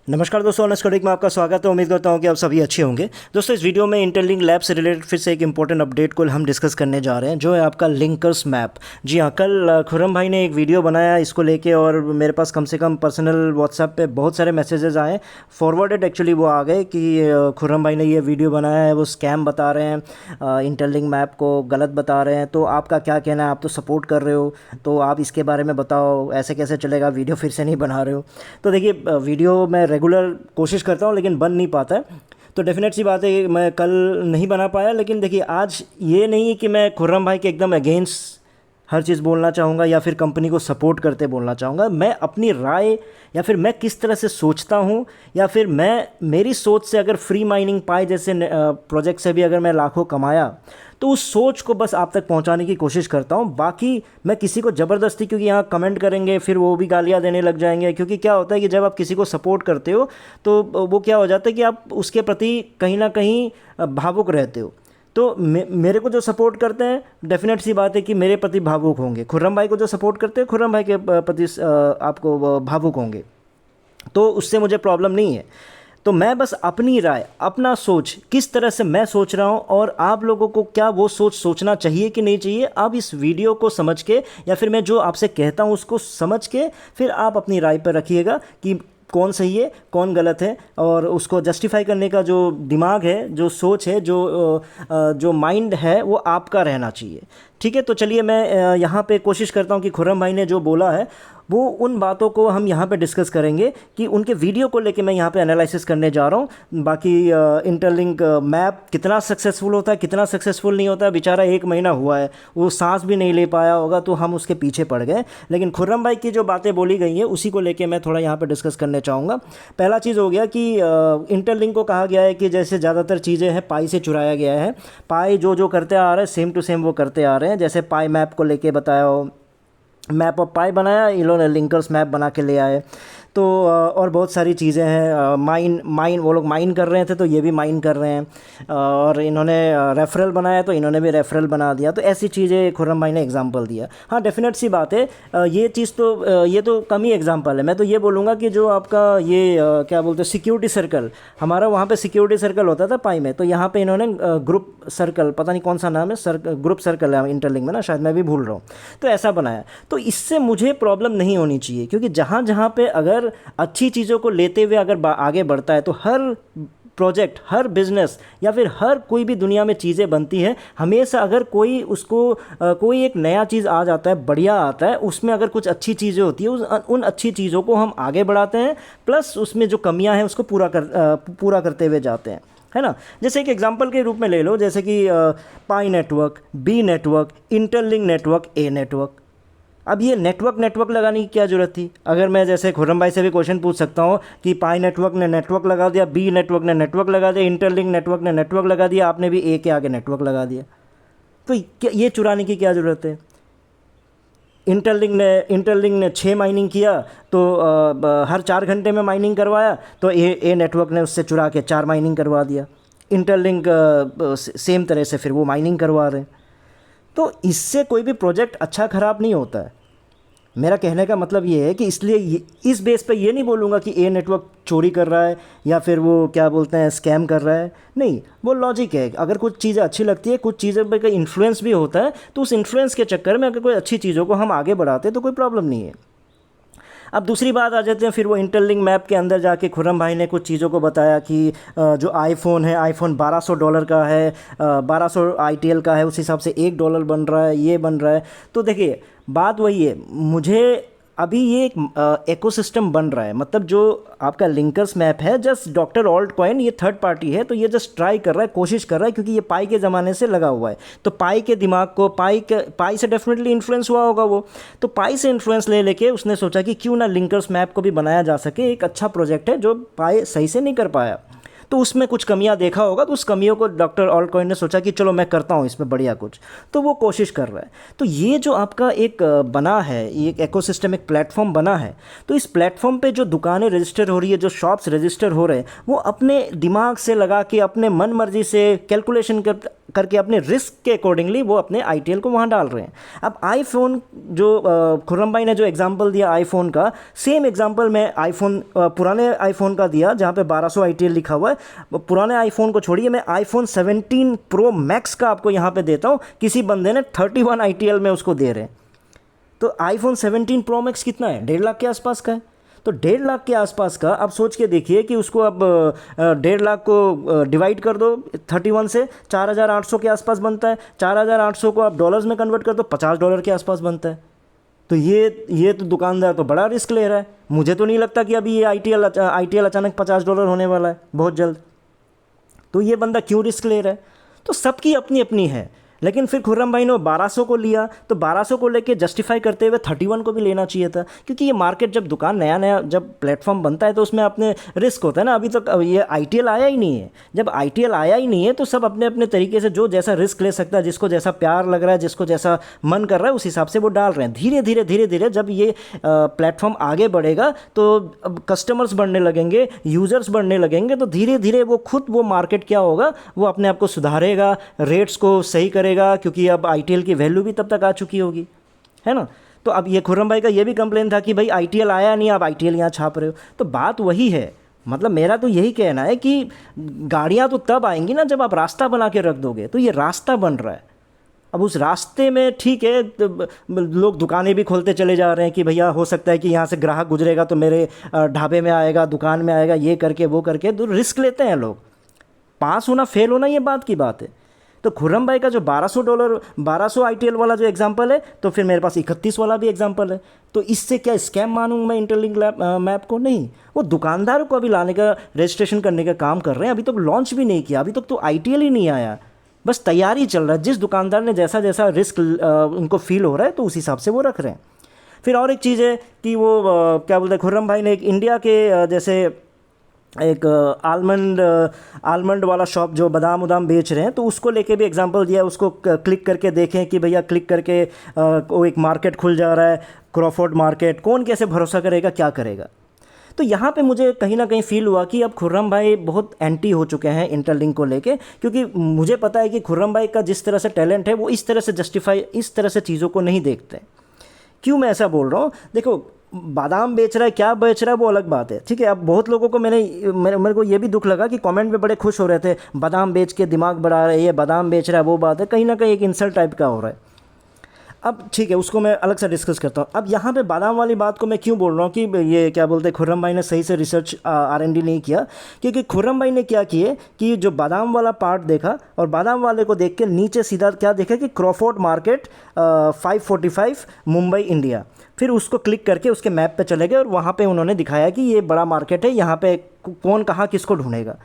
नमस्कार दोस्तों, honest coding में आपका स्वागत है। उम्मीद करता हूँ कि आप सभी अच्छे होंगे। दोस्तों, इस वीडियो में इंटरलिंक लैब से रिलेटेड फिर से एक इंपॉर्टेंट अपडेट को हम डिस्कस करने जा रहे हैं, जो है आपका लिंकर्स मैप। जी हाँ, कल खुर्रम भाई ने एक वीडियो बनाया इसको लेके और मेरे पास कम से कम पर्सनल व्हाट्सएप पे बहुत सारे मैसेजेस आए, फॉरवर्डेड एक्चुअली वो आ गए कि खुर्रम भाई ने ये वीडियो बनाया है, वो स्कैम बता रहे हैं, इंटरलिंक मैप को गलत बता रहे हैं। तो आपका क्या कहना है? आप तो सपोर्ट कर रहे हो, तो आप इसके बारे में बताओ, ऐसे कैसे चलेगा? वीडियो फिर से नहीं बना रहे हो। तो देखिए, वीडियो मैं रेगुलर कोशिश करता हूँ लेकिन बन नहीं पाता है। तो डेफिनेट सी बात है कि मैं कल नहीं बना पाया। लेकिन देखिए, आज ये नहीं है कि मैं खुर्रम भाई के एकदम अगेंस्ट हर चीज़ बोलना चाहूँगा या फिर कंपनी को सपोर्ट करते बोलना चाहूँगा। मैं अपनी राय या फिर मैं किस तरह से सोचता हूँ, या फिर मैं मेरी सोच से अगर फ्री माइनिंग पाए जैसे प्रोजेक्ट से भी अगर मैं लाखों कमाया, तो उस सोच को बस आप तक पहुंचाने की कोशिश करता हूं। बाकी मैं किसी को ज़बरदस्ती, क्योंकि यहाँ कमेंट करेंगे फिर वो भी गालियाँ देने लग जाएंगे। क्योंकि क्या होता है कि जब आप किसी को सपोर्ट करते हो तो वो क्या हो जाता है कि आप उसके प्रति कहीं ना कहीं भावुक रहते हो। तो मेरे को जो सपोर्ट करते हैं, डेफिनेट सी बात है कि मेरे प्रति भावुक होंगे। खुर्रम भाई को जो सपोर्ट करते हैं, खुर्रम भाई के प्रति आपको भावुक होंगे। तो उससे मुझे प्रॉब्लम नहीं है। तो मैं बस अपनी राय, अपना सोच, किस तरह से मैं सोच रहा हूँ और आप लोगों को क्या वो सोच सोचना चाहिए कि नहीं चाहिए, आप इस वीडियो को समझ के या फिर मैं जो आपसे कहता हूँ उसको समझ के फिर आप अपनी राय पर रखिएगा कि कौन सही है कौन गलत है। और उसको जस्टिफाई करने का जो दिमाग है, जो सोच है, जो माइंड है, वो आपका रहना चाहिए। ठीक है, तो चलिए मैं यहाँ पे कोशिश करता हूँ कि खुर्रम भाई ने जो बोला है वो उन बातों को हम यहाँ पे डिस्कस करेंगे कि उनके वीडियो को लेके मैं यहाँ पे एनालिसिस करने जा रहा हूँ। बाकी इंटरलिंक मैप कितना सक्सेसफुल होता है, कितना सक्सेसफुल नहीं होता है, बेचारा 1 महीना हुआ है, वो सांस भी नहीं ले पाया होगा, तो हम उसके पीछे पड़ गए। लेकिन खुर्रम भाई की जो बातें बोली गई हैं उसी को लेके मैं थोड़ा यहाँ पर डिस्कस करना चाहूँगा। पहला चीज़ हो गया कि इंटरलिंक को कहा गया है कि जैसे ज़्यादातर चीज़ें हैं पाई से चुराया गया है। पाई जो करते आ रहे हैं सेम टू सेम वो करते आ रहे हैं। जैसे पाई मैप को लेके बताया हो, मैप ऑफ पाई बनाया, इन्होंने लिंकर्स मैप बना के ले आए। तो और बहुत सारी चीज़ें हैं। माइन वो लोग माइन कर रहे थे तो ये भी माइन कर रहे हैं। और इन्होंने रेफरल बनाया तो इन्होंने भी रेफरल बना दिया। तो ऐसी चीज़ें खुर्रम भाई ने एग्जांपल दिया। हाँ, डेफिनेट सी बात है, ये चीज़ तो ये तो कम ही एग्जांपल है। मैं तो ये बोलूँगा कि जो आपका ये क्या बोलते हैं सिक्योरिटी सर्कल, हमारा वहाँ पे सिक्योरिटी सर्कल होता था पाई में, तो यहाँ पे इन्होंने ग्रुप सर्कल, पता नहीं कौन सा नाम है, ग्रुप सर्कल है इंटरलिंक में ना, शायद मैं भी भूल रहा हूँ, तो ऐसा बनाया। तो इससे मुझे प्रॉब्लम नहीं होनी चाहिए, क्योंकि जहाँ जहाँ पे अगर अच्छी चीज़ों को लेते हुए अगर आगे बढ़ता है तो हर प्रोजेक्ट, हर बिजनेस या फिर हर कोई भी दुनिया में चीज़ें बनती है। हमेशा अगर कोई उसको कोई एक नया चीज़ आ जाता है, बढ़िया आता है, उसमें अगर कुछ अच्छी चीज़ें होती है, उन अच्छी चीज़ों को हम आगे बढ़ाते हैं, प्लस उसमें जो कमियां हैं उसको पूरा करते हुए जाते हैं, है ना। जैसे एक एग्जांपल के रूप में ले लो, जैसे कि pi network, B network, interlink network, A network. अब ये नेटवर्क लगाने की क्या ज़रूरत थी? अगर मैं जैसे खुर्रम भाई से भी क्वेश्चन पूछ सकता हूँ कि पाई नेटवर्क ने नेटवर्क लगा दिया, बी नेटवर्क ने नेटवर्क लगा दिया, इंटरलिंक नेटवर्क ने नेटवर्क लगा दिया, आपने भी ए के आगे नेटवर्क लगा दिया, तो ये चुराने की क्या ज़रूरत है? इंटरलिंक ने 6 माइनिंग किया तो हर 4 घंटे में माइनिंग करवाया, तो ए नेटवर्क ने उससे चुरा के 4 माइनिंग करवा दिया। इंटरलिंक सेम तरह से फिर वो माइनिंग करवा रहे हैं। तो इससे कोई भी प्रोजेक्ट अच्छा ख़राब नहीं होता है। मेरा कहने का मतलब ये है कि इसलिए इस बेस पे ये नहीं बोलूँगा कि ए नेटवर्क चोरी कर रहा है या फिर वो क्या बोलते हैं स्कैम कर रहा है। नहीं, वो लॉजिक है। अगर कुछ चीज़ें अच्छी लगती है, कुछ चीज़ों पे का इन्फ्लुएंस भी होता है, तो उस इन्फ्लुएंस के चक्कर में अगर कोई अच्छी चीज़ों को हम आगे बढ़ाते हैं तो कोई प्रॉब्लम नहीं है। अब दूसरी बात आ जाते हैं, फिर वो इंटरलिंक मैप के अंदर जाके खुर्रम भाई ने कुछ चीज़ों को बताया कि जो आईफोन है, आईफोन $1200 का है, 1200 ITL का है, उस हिसाब से $1 बन रहा है, ये बन रहा है। तो देखिए, बात वही है, मुझे अभी ये एक इकोसिस्टम बन रहा है। मतलब जो आपका लिंकर्स मैप है, जस्ट डॉक्टर ऑल्ट कॉइन, ये थर्ड पार्टी है, तो ये जस्ट ट्राई कर रहा है, कोशिश कर रहा है, क्योंकि ये पाई के ज़माने से लगा हुआ है। तो पाई के दिमाग को पाई से डेफिनेटली इन्फ्लुएंस हुआ होगा वो। तो पाई से इन्फ्लुएंस ले लेके उसने सोचा कि क्यों ना लिंकर्स मैप को भी बनाया जा सके। एक अच्छा प्रोजेक्ट है जो पाई सही से नहीं कर पाया, तो उसमें कुछ कमियां देखा होगा, तो उस कमियों को डॉक्टर ऑल्टकॉइन ने सोचा कि चलो मैं करता हूँ इसमें बढ़िया कुछ, तो वो कोशिश कर रहा है। तो ये जो आपका एक बना है, ये एक इकोसिस्टम, एक प्लेटफॉर्म बना है, तो इस प्लेटफॉर्म पे जो दुकानें रजिस्टर हो रही है, जो शॉप्स रजिस्टर हो रहे हैं, वो अपने दिमाग से लगा के अपने मन मर्जी से कैलकुलेशन कर करके अपने रिस्क के अकॉर्डिंगली वो अपने आईटीएल को वहाँ डाल रहे हैं। अब आईफोन जो खुर्रम भाई ने जो एग्जांपल दिया आईफोन का, सेम एग्जांपल मैं आईफोन पुराने आईफोन का दिया जहाँ पे 1200 आईटीएल लिखा हुआ है। पुराने आईफोन को छोड़िए, मैं आईफोन 17 प्रो मैक्स का आपको यहाँ पे देता हूँ, किसी बंदे ने 31 आईटीएल में उसको दे रहे हैं। तो आईफोन 17 प्रो मैक्स कितना है, 1.5 लाख के आसपास का है। तो 1.5 लाख के आसपास का, अब सोच के देखिए कि उसको अब 1.5 लाख को डिवाइड कर दो 31 से, 4,800 के आसपास बनता है। 4,800 को आप डॉलर्स में कन्वर्ट कर दो, $50 के आसपास बनता है। तो ये तो दुकानदार तो बड़ा रिस्क ले रहा है। मुझे तो नहीं लगता कि अभी ये आईटीएल अचानक $50 होने वाला है बहुत जल्द। तो ये बंदा क्यों रिस्क ले रहा है? तो सबकी अपनी अपनी है। लेकिन फिर खुर्रम भाई ने 1200 को लिया, तो 1200 को लेके जस्टिफाई करते हुए 31 को भी लेना चाहिए था, क्योंकि ये मार्केट जब दुकान नया नया जब प्लेटफॉर्म बनता है तो उसमें अपने रिस्क होता है ना। अभी तक ये आईटीएल आया ही नहीं है। जब आईटीएल आया ही नहीं है तो सब अपने अपने तरीके से जो जैसा रिस्क ले सकता है, जिसको जैसा प्यार लग रहा है, जिसको जैसा मन कर रहा है, उस हिसाब से वो डाल रहे हैं। धीरे धीरे जब ये प्लेटफॉर्म आगे बढ़ेगा तो अब कस्टमर्स बढ़ने लगेंगे, यूज़र्स बढ़ने लगेंगे, तो धीरे धीरे वो खुद वो मार्केट क्या होगा, वो अपने आप को सुधारेगा, रेट्स को सही करेगा, क्योंकि अब आईटीएल की वैल्यू भी तब तक आ चुकी होगी, है ना। तो अब ये खुर्रम भाई का ये भी कंप्लेन था कि भाई आईटीएल आया नहीं, आप आईटीएल यहाँ छाप रहे हो। तो बात वही है, मतलब मेरा तो यही कहना है कि गाड़ियाँ तो तब आएंगी ना जब आप रास्ता बना के रख दोगे। तो ये रास्ता बन रहा है, अब उस रास्ते में ठीक है तो लोग दुकानें भी खोलते चले जा रहे हैं कि भैया हो सकता है कि यहाँ से ग्राहक गुजरेगा तो मेरे ढाबे में आएगा, दुकान में आएगा, ये करके वो करके तो रिस्क लेते हैं लोग। पास होना फेल होना ये बात की बात है। तो खुर्रम भाई का जो $1200 आईटीएल वाला जो एग्जांपल है, तो फिर मेरे पास 31 वाला भी एग्जांपल है। तो इससे क्या स्कैम मानूँ मैं इंटरलिंक मैप को? नहीं, वो दुकानदारों को अभी लाने का, रजिस्ट्रेशन करने का काम कर रहे हैं। अभी तक लॉन्च भी नहीं किया, अभी तक तो आईटीएल ही नहीं आया, बस तैयारी चल रहा है। जिस दुकानदार ने जैसा जैसा रिस्क उनको फील हो रहा है तो उस हिसाब से वो रख रहे हैं। फिर और एक चीज़ है कि वो क्या बोलते हैं, खुर्रम भाई ने एक इंडिया के जैसे एक आलमंड वाला शॉप जो बादाम उदाम बेच रहे हैं, तो उसको लेके भी एग्जांपल दिया। उसको क्लिक करके देखें कि भैया क्लिक करके वो एक मार्केट खुल जा रहा है, क्रॉफोर्ड मार्केट। कौन कैसे भरोसा करेगा, क्या करेगा? तो यहाँ पे मुझे कहीं ना कहीं फील हुआ कि अब खुर्रम भाई बहुत एंटी हो चुके हैं इंटरलिंक को लेके, क्योंकि मुझे पता है कि खुर्रम भाई का जिस तरह से टैलेंट है वो इस तरह से जस्टिफाई, इस तरह से चीज़ों को नहीं देखते। क्यों मैं ऐसा बोल रहा हूँ? देखो, बादाम बेच रहा है, क्या बेच रहा है वो अलग बात है, ठीक है। अब बहुत लोगों को मेरे को ये भी दुख लगा कि कमेंट में बड़े खुश हो रहे थे, बादाम बेच के दिमाग बढ़ा रहे हैं, ये बादाम बेच रहा है, वो बात है। कहीं ना कहीं एक इंसल्ट टाइप का हो रहा है। अब ठीक है, उसको मैं अलग से डिस्कस करता हूँ। अब यहाँ पे बादाम वाली बात को मैं क्यों बोल रहा हूँ कि ये क्या बोलते हैं, खुर्रम भाई ने सही से रिसर्च R&D नहीं किया। क्योंकि खुर्रम भाई ने क्या किए कि जो बादाम वाला पार्ट देखा, और बादाम वाले को देख के नीचे सीधा क्या देखा कि क्रॉफोर्ड मार्केट 545 मुंबई इंडिया। फिर उसको क्लिक करके उसके मैप पे चले गए और वहाँ पे उन्होंने दिखाया कि ये बड़ा मार्केट है, यहाँ पे कौन कहाँ किसको ढूंढेगा।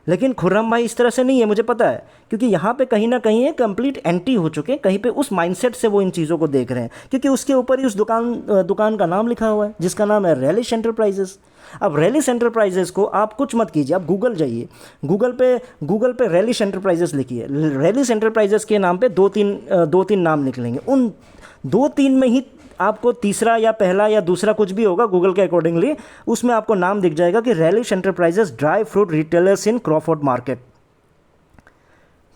लेकिन खुर्रम भाई इस तरह से नहीं है, मुझे पता है, क्योंकि यहाँ पे कहीं ना कहीं कंप्लीट एंटी हो चुके हैं। कहीं पे उस माइंडसेट से वो इन चीज़ों को देख रहे हैं, क्योंकि उसके ऊपर ही उस दुकान का नाम लिखा हुआ है, जिसका नाम है रेलिश एंटरप्राइजेस। अब रेलिश एंटरप्राइजेस को आप कुछ मत कीजिए, आप गूगल जाइए, गूगल पे रेलिश एंटरप्राइजेस लिखिए। रेलिश एंटरप्राइजेस के नाम पे दो तीन नाम निकलेंगे। उन 2-3 में ही आपको तीसरा या पहला या दूसरा कुछ भी होगा गूगल के अकॉर्डिंगली, उसमें आपको नाम दिख जाएगा कि Relish Enterprises dry fruit retailers in Crawford Market.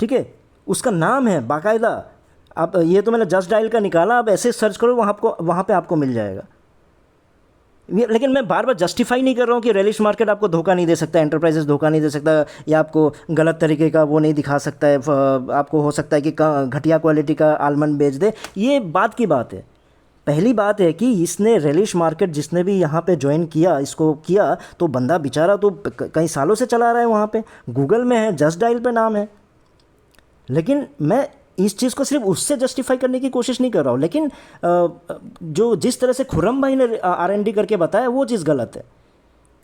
ठीक है, उसका नाम है बाकायदा। अब ये तो मैंने जस्ट डायल का निकाला, अब ऐसे सर्च करो, वहाँ पे आपको मिल जाएगा। लेकिन मैं बार बार जस्टिफाई नहीं कर रहा हूँ कि रेलिश मार्केट आपको धोखा नहीं दे सकता, एंटरप्राइजेस धोखा नहीं दे सकता, या आपको गलत तरीके का वो नहीं दिखा सकता है, आपको हो सकता है कि घटिया क्वालिटी का आलमंड बेच दे। ये बात की बात है। पहली बात है कि इसने रेलिश मार्केट जिसने भी यहाँ पे ज्वाइन किया, इसको किया, तो बंदा बेचारा तो कई सालों से चला रहा है, वहाँ पे गूगल में है, जस्ट डायल पे नाम है। लेकिन मैं इस चीज़ को सिर्फ उससे जस्टिफाई करने की कोशिश नहीं कर रहा हूँ, लेकिन जो जिस तरह से खुर्रम भाई ने R&D करके बताया वो चीज़ गलत है।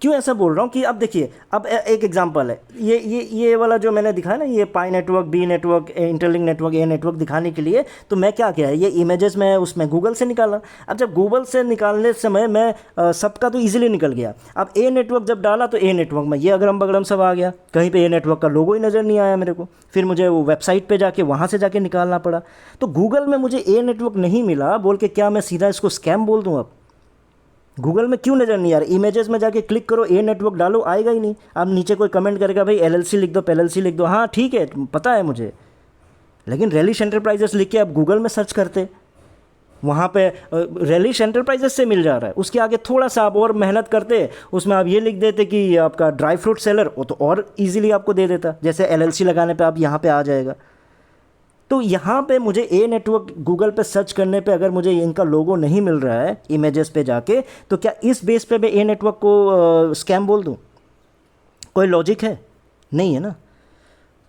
क्यों ऐसा बोल रहा हूँ कि अब देखिए, अब एक एग्जांपल है, ये वाला जो मैंने दिखाया ना, ये pi network, B network, interlink network, A network दिखाने के लिए, तो मैं क्या किया है, ये इमेजेस मैं उसमें गूगल से निकाला। अब जब गूगल से निकालने समय मैं सबका तो ईजिली निकल गया। अब ए नेटवर्क जब डाला तो ए नेटवर्क में ये अगड़म बगड़म सब आ गया, कहीं पर ए नेटवर्क का लोगो ही नज़र नहीं आया मेरे को। फिर मुझे वो वेबसाइट पर जाके वहाँ से जाके निकालना पड़ा। तो गूगल में मुझे ए नेटवर्क नहीं मिला बोल के क्या मैं सीधा इसको स्कैम बोल दूँ? अब गूगल में क्यों नज़र नहीं आ रहा? इमेजेस में जाके क्लिक करो, ए नेटवर्क डालो, आएगा ही नहीं। अब नीचे कोई कमेंट करेगा भाई LLC लिख दो, LLC लिख दो। हाँ ठीक है, पता है मुझे, लेकिन रेलिश एंटरप्राइजेस लिख के आप गूगल में सर्च करते, वहाँ पे रेलिश एंटरप्राइजेस से मिल जा रहा है। उसके आगे थोड़ा सा आप और मेहनत करते, उसमें आप ये लिख देते कि आपका ड्राई फ्रूट सेलर, वो तो और इजीली आपको दे देता, जैसे एलएलसी लगाने पे आप यहाँ पे आ जाएगा। तो यहाँ पे मुझे ए नेटवर्क गूगल पे सर्च करने पे अगर मुझे इनका लोगो नहीं मिल रहा है इमेजेस पे जाके, तो क्या इस बेस पे मैं ए नेटवर्क को स्कैम बोल दूँ? कोई लॉजिक है? नहीं है ना।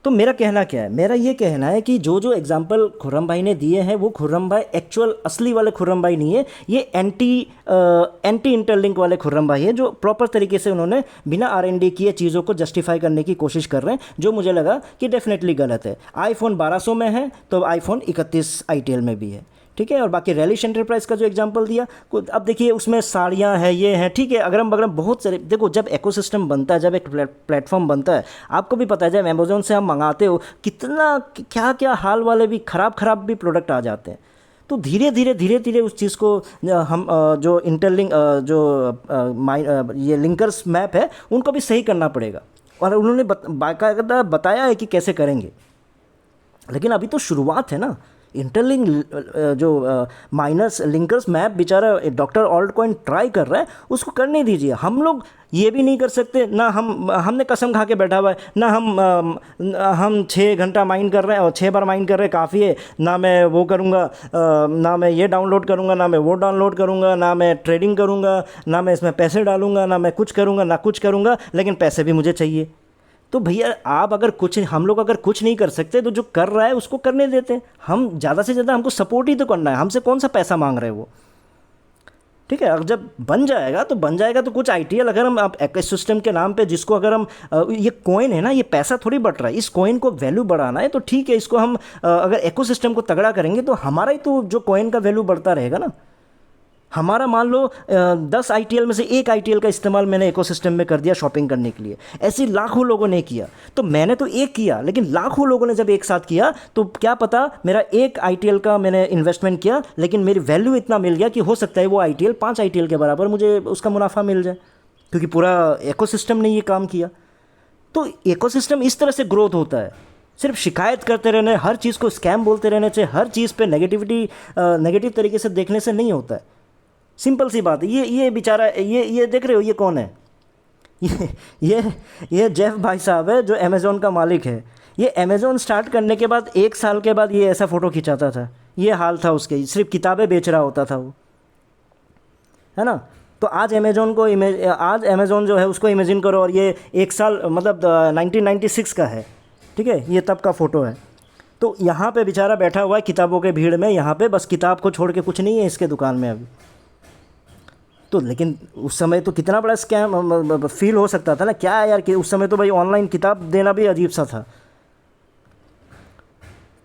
तो मेरा कहना क्या है, मेरा ये कहना है कि जो जो एग्जाम्पल खुर्रम भाई ने दिए हैं वो खुर्रम भाई एक्चुअल असली वाले खुर्रम भाई नहीं है, ये एंटी इंटरलिंक वाले खुर्रम भाई है, जो प्रॉपर तरीके से उन्होंने बिना R&D किए चीज़ों को जस्टिफाई करने की कोशिश कर रहे हैं, जो मुझे लगा कि डेफिनेटली गलत है। आईफोन 1200 में है तो आईफोन 31 ITL में भी है, ठीक है। और बाकी रेलिश एंटरप्राइज का जो एग्जांपल दिया, अब देखिए उसमें साड़ियाँ हैं, ये हैं, ठीक है, अगरम बगरम बहुत सारे। देखो जब इकोसिस्टम बनता है, जब एक प्लेटफॉर्म बनता है, आपको भी पता है जब अमेज़ोन से हम मंगाते हो कितना क्या क्या हाल वाले भी ख़राब भी प्रोडक्ट आ जाते हैं। तो धीरे धीरे उस चीज़ को हम जो इंटरलिंक ये लिंकर्स मैप है उनको भी सही करना पड़ेगा, और उन्होंने बाकायदा बताया है कि कैसे करेंगे। लेकिन अभी तो शुरुआत है ना। इंटरलिंक जो माइनस लिंकर्स मैप बेचारा डॉक्टर ऑल्टकॉइन ट्राई कर रहा है, उसको करने दीजिए। हम लोग ये भी नहीं कर सकते ना, हमने कसम खा के बैठा हुआ है ना, हम 6 घंटा माइन कर रहे हैं और 6 बार माइन कर रहे हैं काफ़ी है ना, मैं वो करूँगा ना, मैं ये डाउनलोड करूँगा ना, मैं वो डाउनलोड करूँगा ना, मैं ट्रेडिंग करूँगा ना, मैं इसमें पैसे डालूँगा ना, मैं कुछ करूँगा ना कुछ करूँगा, लेकिन पैसे भी मुझे चाहिए। तो भैया आप अगर कुछ, हम लोग अगर कुछ नहीं कर सकते तो जो कर रहा है उसको करने देते हैं। हम ज़्यादा से ज़्यादा हमको सपोर्ट ही तो करना है, हमसे कौन सा पैसा मांग रहे हैं वो, ठीक है। अब जब बन जाएगा तो कुछ ITL अगर हम आप इकोसिस्टम के नाम पे, जिसको अगर हम ये कॉइन है ना, ये पैसा थोड़ी बढ़ रहा है, इस कॉइन को वैल्यू बढ़ाना है तो ठीक है, इसको हम अगर इकोसिस्टम को तगड़ा करेंगे तो हमारा ही तो जो कॉइन का वैल्यू बढ़ता रहेगा ना। हमारा मान लो 10 ITL में से 1 ITL का इस्तेमाल मैंने इकोसिस्टम में कर दिया शॉपिंग करने के लिए, ऐसे लाखों लोगों ने किया। तो मैंने तो एक किया, लेकिन लाखों लोगों ने जब एक साथ किया तो क्या पता मेरा 1 ITL का मैंने इन्वेस्टमेंट किया, लेकिन मेरी वैल्यू इतना मिल गया कि हो सकता है वो ITL 5 ITL के बराबर मुझे उसका मुनाफा मिल जाए, क्योंकि पूरा इकोसिस्टम ने ये काम किया। तो इकोसिस्टम इस तरह से ग्रोथ होता है। सिर्फ शिकायत करते रहने, हर चीज़ को स्कैम बोलते रहने से, हर चीज़ पे नेगेटिव तरीके से देखने से नहीं होता है। सिंपल सी बात है। ये बेचारा ये देख रहे हो, ये कौन है? ये जेफ भाई साहब है जो अमेज़ोन का मालिक है। ये अमेज़ोन स्टार्ट करने के बाद 1 साल के बाद ये ऐसा फ़ोटो खिंचाता था, ये हाल था उसके, सिर्फ किताबें बेच रहा होता था वो, है ना। तो आज अमेज़ोन जो है उसको इमेजिन करो, और ये 1 साल मतलब 1996 का है, ठीक है, ये तब का फ़ोटो है। तो यहाँ पे बेचारा बैठा हुआ है किताबों के भीड़ में, यहाँ पे बस किताब को छोड़ के कुछ नहीं है इसके दुकान में अभी। तो लेकिन उस समय तो कितना बड़ा स्कैम फील हो सकता था ना, क्या है यार कि उस समय तो भाई ऑनलाइन किताब देना भी अजीब सा था।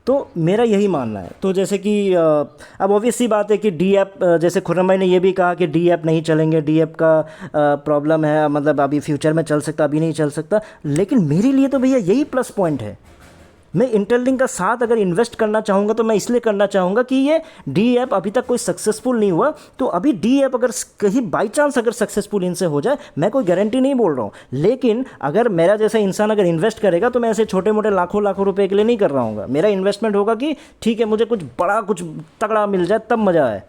तो मेरा यही मानना है। तो जैसे कि अब ऑब्वियस सी बात है कि डी ऐप, जैसे खुर्रम भाई ने ये भी कहा कि डी ऐप नहीं चलेंगे, डी ऐप का प्रॉब्लम है, मतलब अभी फ्यूचर में चल सकता, अभी नहीं चल सकता। लेकिन मेरे लिए तो भैया यही प्लस पॉइंट है। मैं इंटरलिंक का साथ अगर इन्वेस्ट करना चाहूँगा तो मैं इसलिए करना चाहूँगा कि ये डी ऐप अभी तक कोई सक्सेसफुल नहीं हुआ, तो अभी डी ऐप अगर कहीं बाई चांस अगर सक्सेसफुल इनसे हो जाए, मैं कोई गारंटी नहीं बोल रहा हूँ, लेकिन अगर मेरा जैसा इंसान अगर इन्वेस्ट करेगा तो मैं ऐसे छोटे मोटे लाखों रुपए के लिए नहीं कर रहा हूँ। मेरा इन्वेस्टमेंट होगा कि ठीक है मुझे कुछ बड़ा कुछ तगड़ा मिल जाए तब मज़ा है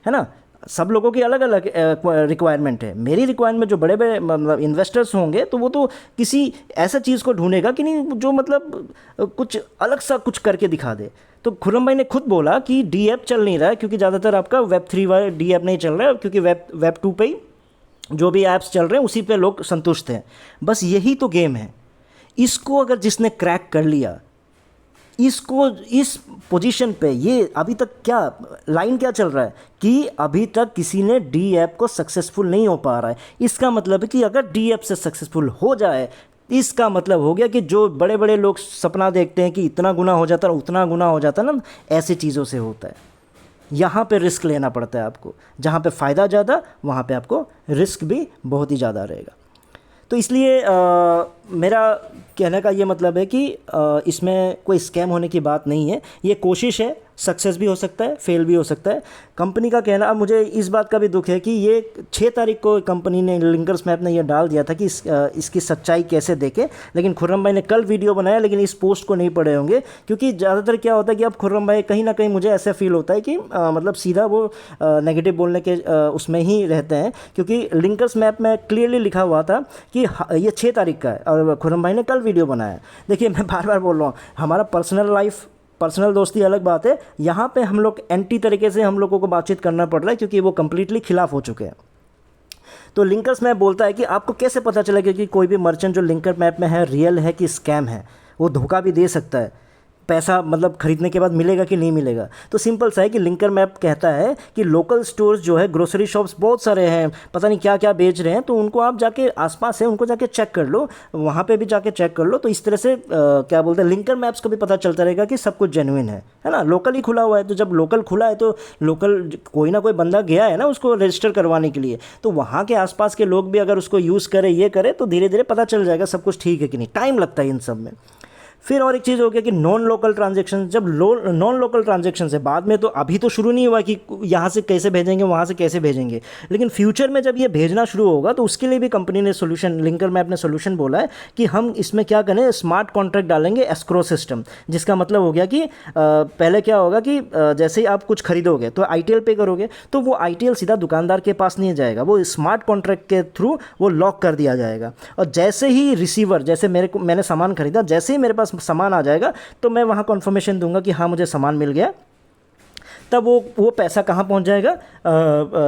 ना। सब लोगों की अलग अलग रिक्वायरमेंट है। मेरी रिक्वायरमेंट जो बड़े बड़े मतलब इन्वेस्टर्स होंगे तो वो तो किसी ऐसा चीज़ को ढूंढेगा कि नहीं जो मतलब कुछ अलग सा कुछ करके दिखा दे। तो खुर्रम भाई ने खुद बोला कि डी ऐप चल नहीं रहा है, क्योंकि ज़्यादातर आपका Web3 वाला डी ऐप नहीं चल रहा है, क्योंकि वेब 2 पे ही जो भी ऐप्स चल रहे हैं उसी पे लोग संतुष्ट हैं। बस यही तो गेम है। इसको अगर जिसने क्रैक कर लिया, इसको इस पोजीशन पे, ये अभी तक क्या लाइन क्या चल रहा है कि अभी तक किसी ने डी ऐप को सक्सेसफुल नहीं हो पा रहा है। इसका मतलब है कि अगर डी ऐप से सक्सेसफुल हो जाए, इसका मतलब हो गया कि जो बड़े बड़े लोग सपना देखते हैं कि इतना गुना हो जाता है उतना गुना हो जाता है ना, ऐसी चीज़ों से होता है। यहाँ पे रिस्क लेना पड़ता है आपको, जहाँ पे फ़ायदा ज़्यादा वहाँ पे आपको रिस्क भी बहुत ही ज़्यादा रहेगा। तो इसलिए मेरा कहने का ये मतलब है कि इसमें कोई स्कैम होने की बात नहीं है। ये कोशिश है सक्सेस भी हो सकता है, फेल भी हो सकता है। कंपनी का कहना, अब मुझे इस बात का भी दुख है कि ये 6 तारीख को कंपनी ने, लिंकर्स मैप ने ये डाल दिया था कि इसकी सच्चाई कैसे देखें, लेकिन खुर्रम भाई ने कल वीडियो बनाया, लेकिन इस पोस्ट को नहीं पढ़े होंगे, क्योंकि ज़्यादातर क्या होता है कि अब खुर्रम भाई कहीं ना कहीं मुझे ऐसा फील होता है कि मतलब सीधा वो नेगेटिव बोलने के उसमें ही रहते हैं, क्योंकि लिंकर्स मैप में क्लियरली लिखा हुआ था कि ये 6 तारीख का है और खुर्रम भाई ने कल वीडियो बनाया। देखिए, मैं बार बार बोल रहा हूँ, हमारा पर्सनल लाइफ, पर्सनल दोस्ती अलग बात है, यहाँ पे हम लोग एंटी तरीके से हम लोगों को बातचीत करना पड़ रहा है, क्योंकि वो कम्प्लीटली खिलाफ हो चुके हैं। तो लिंकर्स मैप बोलता है कि आपको कैसे पता चलेगा कि कोई भी मर्चेंट जो लिंकर मैप में है रियल है कि स्कैम है। वो धोखा भी दे सकता है, पैसा मतलब खरीदने के बाद मिलेगा कि नहीं मिलेगा। तो सिंपल सा है कि लिंकर मैप कहता है कि लोकल स्टोर्स जो है, ग्रोसरी शॉप्स बहुत सारे हैं, पता नहीं क्या क्या बेच रहे हैं, तो उनको आप जाके आसपास है उनको जाके चेक कर लो, वहाँ पे भी जाके चेक कर लो। तो इस तरह से क्या बोलते हैं, लिंकर मैप्स को भी पता चलता रहेगा कि सब कुछ जेन्युइन है ना। लोकल ही खुला हुआ है, तो जब लोकल खुला है तो लोकल कोई ना कोई बंदा गया है ना उसको रजिस्टर करवाने के लिए, तो वहाँ के आसपास के लोग भी अगर उसको यूज़ करें, ये करें, तो धीरे धीरे पता चल जाएगा सब कुछ ठीक है कि नहीं। टाइम लगता है इन सब में। फिर और एक चीज़ हो गया कि नॉन लोकल ट्रांजेक्शन, जब नॉन लोकल ट्रांजेक्शन है बाद में, तो अभी तो शुरू नहीं हुआ कि यहाँ से कैसे भेजेंगे, वहाँ से कैसे भेजेंगे, लेकिन फ्यूचर में जब ये भेजना शुरू होगा तो उसके लिए भी कंपनी ने सोल्यूशन, लिंकर मैप ने सोल्यूशन बोला है कि हम इसमें क्या करें, स्मार्ट कॉन्ट्रैक्ट डालेंगे, एस्क्रो सिस्टम, जिसका मतलब हो गया कि पहले क्या होगा कि जैसे ही आप कुछ खरीदोगे तो ITL पे करोगे, तो वो ITL सीधा दुकानदार के पास नहीं जाएगा, वो स्मार्ट कॉन्ट्रैक्ट के थ्रू वो लॉक कर दिया जाएगा। और जैसे ही रिसीवर, जैसे मैंने सामान खरीदा, जैसे ही मेरे पास सामान आ जाएगा तो मैं वहाँ कन्फर्मेशन दूंगा कि हाँ मुझे सामान मिल गया, तब वो पैसा कहाँ पहुँच जाएगा,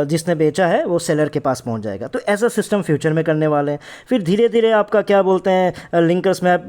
जिसने बेचा है वो सेलर के पास पहुँच जाएगा। तो ऐसा सिस्टम फ्यूचर में करने वाले हैं। फिर धीरे धीरे आपका क्या बोलते हैं, लिंकर्स मैप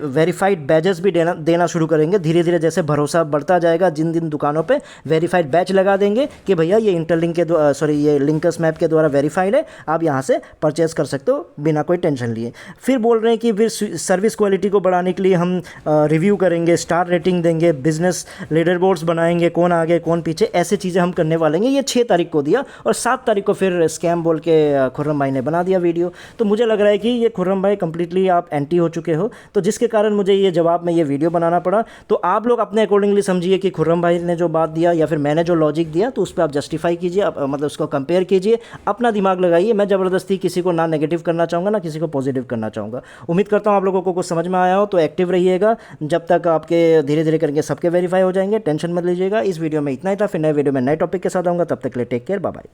वेरीफाइड बैजेस भी देना शुरू करेंगे धीरे धीरे। जैसे भरोसा बढ़ता जाएगा, जिन जिन दुकानों पे वेरीफाइड बैच लगा देंगे कि भैया ये इंटरलिंक के ये लिंकर्स मैप के द्वारा वेरीफाइड है, आप यहाँ से परचेज कर सकते हो बिना कोई टेंशन लिए। फिर बोल रहे हैं कि फिर सर्विस क्वालिटी को बढ़ाने के लिए हम रिव्यू करेंगे, स्टार रेटिंग देंगे, बिजनेस लीडर बोर्ड्स बनाएंगे, कौन आगे कौन पीछे, ऐसे चीज़ें हम करने वाले हैं। ये 6 तारीख को दिया और 7 तारीख को फिर स्कैम बोल के खुर्रम भाई ने बना दिया वीडियो। तो मुझे लग रहा है कि ये खुर्रम भाई कंप्लीटली आप एंटी हो चुके हो, तो जिसके कारण मुझे ये जवाब में ये वीडियो बनाना पड़ा। तो आप लोग अपने अकॉर्डिंगली समझिए कि खुर्रम भाई ने जो बात दिया या फिर मैंने जो लॉजिक दिया, तो उस पर आप जस्टिफाई कीजिए, मतलब उसको कंपेयर कीजिए, अपना दिमाग लगाइए। मैं ज़बरदस्ती किसी को ना नेगेटिव करना चाहूँगा ना किसी को पॉजिटिव करना चाहूँगा। उम्मीद करता हूँ आप लोगों को कुछ समझ में आया हो। तो एक्टिव रहिएगा, जब तक आपके धीरे धीरे करके सबके वेरीफाई हो जाएंगे, टेंशन मत लीजिएगा। इस वीडियो में इतना ही था, फिर नए वीडियो में नए टॉपिक के साथ आऊँगा। तब तक के लिए टेक केयर, बाय बाय।